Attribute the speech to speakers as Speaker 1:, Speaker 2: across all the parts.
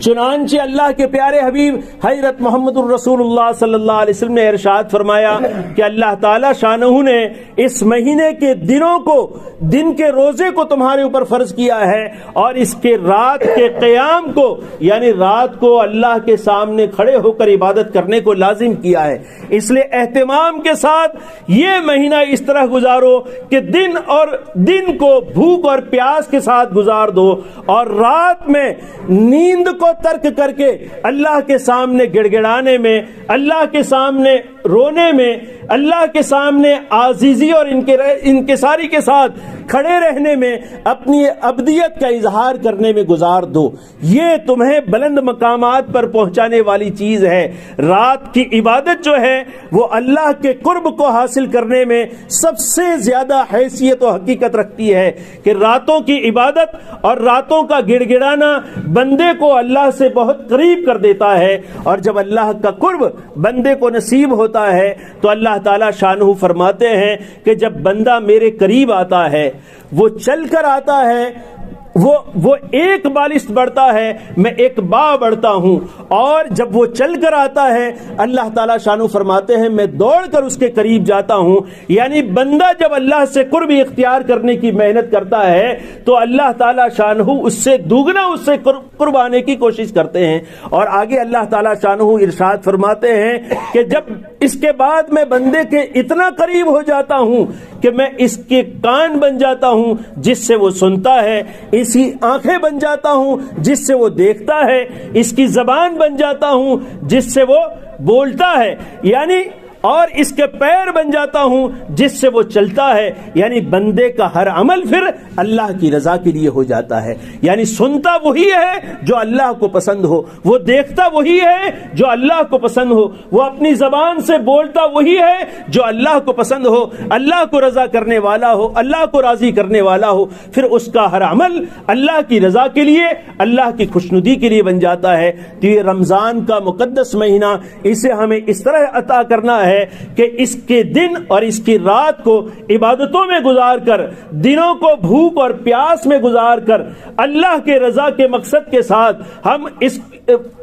Speaker 1: چنانچہ اللہ کے پیارے حبیب حضرت محمد الرسول اللہ صلی اللہ علیہ وسلم نے ارشاد فرمایا کہ اللہ تعالی شانہ نے اس مہینے کے دنوں کو، دن کے روزے کو تمہارے اوپر فرض کیا ہے، اور اس کے رات کے قیام کو، یعنی رات کو اللہ کے سامنے کھڑے ہو کر عبادت کرنے کو لازم کیا ہے۔ اس لیے اہتمام کے ساتھ یہ مہینہ اس طرح گزارو کہ دن کو بھوک اور پیاس کے ساتھ گزار دو، اور رات میں نیند کو ترک کر کے اللہ کے سامنے گڑ گڑانے میں، اللہ کے سامنے رونے میں، اللہ کے سامنے عاجزی اور انکساری کے ساتھ کھڑے رہنے میں، اپنی عبدیت کا اظہار کرنے میں گزار دو۔ یہ تمہیں بلند مقامات پر پہنچانے والی چیز ہے۔ رات کی عبادت جو ہے وہ اللہ کے قرب کو حاصل کرنے میں سب سے زیادہ حیثیت و حقیقت رکھتی ہے کہ راتوں کی عبادت اور راتوں کا گڑ گڑانا بندے کو اللہ سے بہت قریب کر دیتا ہے، اور جب اللہ کا قرب بندے کو نصیب ہوتا ہے تو اللہ تعالی شانہ فرماتے ہیں کہ جب بندہ میرے قریب آتا ہے، وہ چل کر آتا ہے، وہ ایک بالشت بڑھتا ہے، میں ایک با بڑھتا ہوں، اور جب وہ چل کر آتا ہے اللہ تعالیٰ شانو فرماتے ہیں میں دوڑ کر اس کے قریب جاتا ہوں۔ یعنی بندہ جب اللہ سے قرب اختیار کرنے کی محنت کرتا ہے تو اللہ تعالیٰ شانہ اس سے دوگنا اس سے قرب آنے کی کوشش کرتے ہیں۔ اور آگے اللہ تعالیٰ شانہ ارشاد فرماتے ہیں کہ جب اس کے بعد میں بندے کے اتنا قریب ہو جاتا ہوں کہ میں اس کے کان بن جاتا ہوں جس سے وہ سنتا ہے، اس کی آنکھیں بن جاتا ہوں جس سے وہ دیکھتا ہے، اس کی زبان بن جاتا ہوں جس سے وہ بولتا ہے، یعنی اور اس کے پیر بن جاتا ہوں جس سے وہ چلتا ہے۔ یعنی بندے کا ہر عمل پھر اللہ کی رضا کے لیے ہو جاتا ہے۔ یعنی سنتا وہی ہے جو اللہ کو پسند ہو، وہ دیکھتا وہی ہے جو اللہ کو پسند ہو، وہ اپنی زبان سے بولتا وہی ہے جو اللہ کو پسند ہو، اللہ کو رضا کرنے والا ہو، اللہ کو راضی کرنے والا ہو، پھر اس کا ہر عمل اللہ کی رضا کے لیے، اللہ کی خوشنودی کے لیے بن جاتا ہے۔ تو یہ رمضان کا مقدس مہینہ، اسے ہمیں اس طرح عطا کرنا ہے کہ اس کے دن اور اس کی رات کو عبادتوں میں گزار کر، دنوں کو بھوک اور پیاس میں گزار کر، اللہ کے رضا کے مقصد کے ساتھ ہم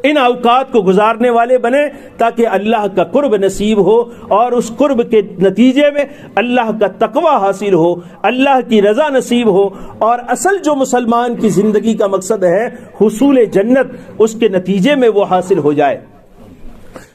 Speaker 1: ان اوقات کو گزارنے والے بنے، تاکہ اللہ کا قرب نصیب ہو، اور اس قرب کے نتیجے میں اللہ کا تقوی حاصل ہو، اللہ کی رضا نصیب ہو، اور اصل جو مسلمان کی زندگی کا مقصد ہے حصول جنت، اس کے نتیجے میں وہ حاصل ہو جائے۔